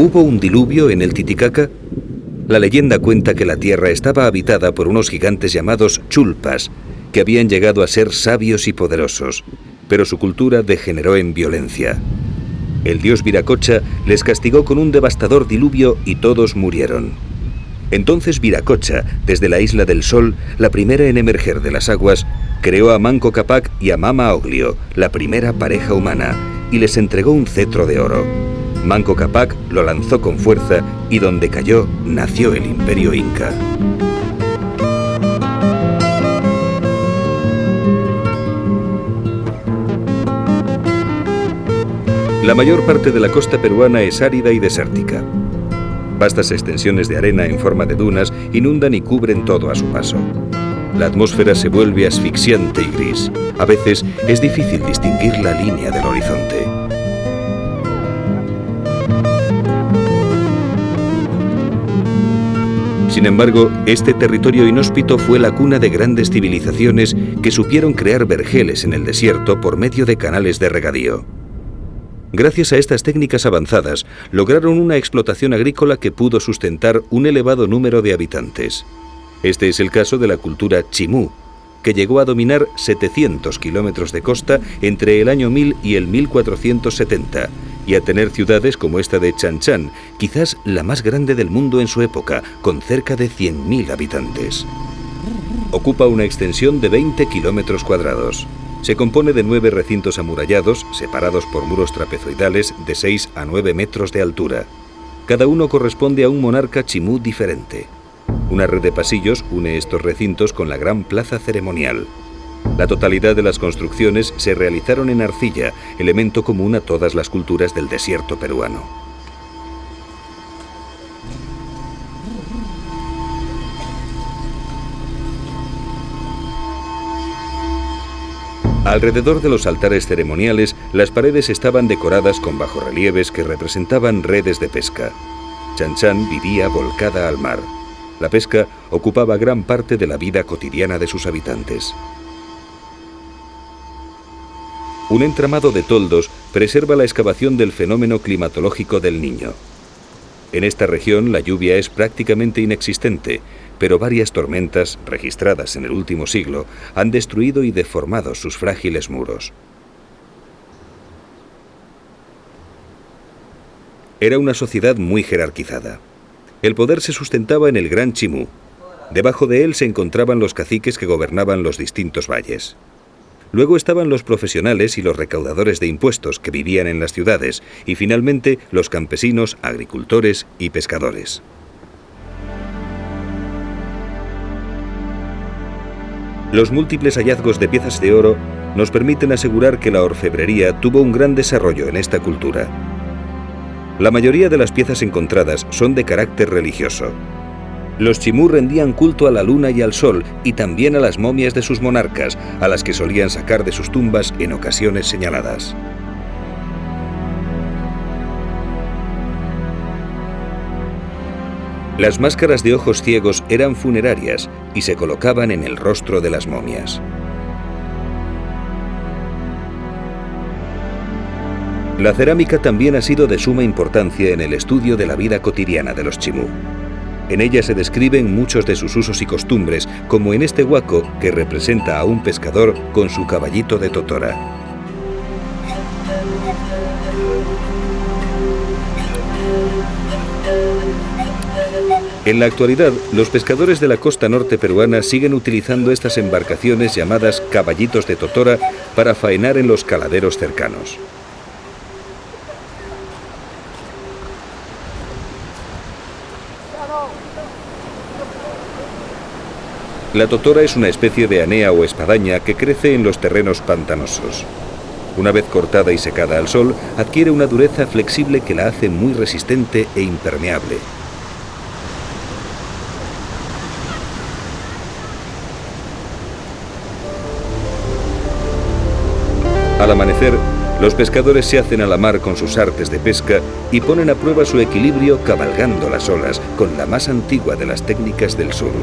¿Hubo un diluvio en el Titicaca? La leyenda cuenta que la tierra estaba habitada por unos gigantes llamados chulpas, que habían llegado a ser sabios y poderosos, pero su cultura degeneró en violencia. El dios Viracocha les castigó con un devastador diluvio y todos murieron. Entonces Viracocha, desde la Isla del Sol, la primera en emerger de las aguas, creó a Manco Cápac y a Mama Oglio, la primera pareja humana, y les entregó un cetro de oro. Manco Cápac lo lanzó con fuerza y donde cayó nació el Imperio Inca. La mayor parte de la costa peruana es árida y desértica. Vastas extensiones de arena en forma de dunas inundan y cubren todo a su paso. La atmósfera se vuelve asfixiante y gris. A veces es difícil distinguir la línea del horizonte. Sin embargo, este territorio inhóspito fue la cuna de grandes civilizaciones que supieron crear vergeles en el desierto por medio de canales de regadío. Gracias a estas técnicas avanzadas, lograron una explotación agrícola que pudo sustentar un elevado número de habitantes. Este es el caso de la cultura chimú, que llegó a dominar 700 kilómetros de costa entre el año 1000 y el 1470, y a tener ciudades como esta de Chan Chan, quizás la más grande del mundo en su época, con cerca de 100.000 habitantes. Ocupa una extensión de 20 kilómetros cuadrados. Se compone de 9 recintos amurallados, separados por muros trapezoidales de 6 a 9 metros de altura. Cada uno corresponde a un monarca chimú diferente. Una red de pasillos une estos recintos con la gran plaza ceremonial. La totalidad de las construcciones se realizaron en arcilla, elemento común a todas las culturas del desierto peruano. Alrededor de los altares ceremoniales, las paredes estaban decoradas con bajorrelieves que representaban redes de pesca. Chan Chan vivía volcada al mar. La pesca ocupaba gran parte de la vida cotidiana de sus habitantes. Un entramado de toldos preserva la excavación del fenómeno climatológico del Niño. En esta región la lluvia es prácticamente inexistente, pero varias tormentas, registradas en el último siglo, han destruido y deformado sus frágiles muros. Era una sociedad muy jerarquizada. El poder se sustentaba en el Gran Chimú. Debajo de él se encontraban los caciques que gobernaban los distintos valles. Luego estaban los profesionales y los recaudadores de impuestos que vivían en las ciudades, y finalmente los campesinos, agricultores y pescadores. Los múltiples hallazgos de piezas de oro nos permiten asegurar que la orfebrería tuvo un gran desarrollo en esta cultura. La mayoría de las piezas encontradas son de carácter religioso. Los chimú rendían culto a la luna y al sol, y también a las momias de sus monarcas, a las que solían sacar de sus tumbas en ocasiones señaladas. Las máscaras de ojos ciegos eran funerarias y se colocaban en el rostro de las momias. La cerámica también ha sido de suma importancia en el estudio de la vida cotidiana de los chimú. En ella se describen muchos de sus usos y costumbres, como en este huaco que representa a un pescador con su caballito de totora. En la actualidad, los pescadores de la costa norte peruana siguen utilizando estas embarcaciones llamadas caballitos de totora para faenar en los caladeros cercanos. La totora es una especie de anea o espadaña que crece en los terrenos pantanosos. Una vez cortada y secada al sol, adquiere una dureza flexible que la hace muy resistente e impermeable. Al amanecer, los pescadores se hacen a la mar con sus artes de pesca y ponen a prueba su equilibrio cabalgando las olas con la más antigua de las técnicas del surf.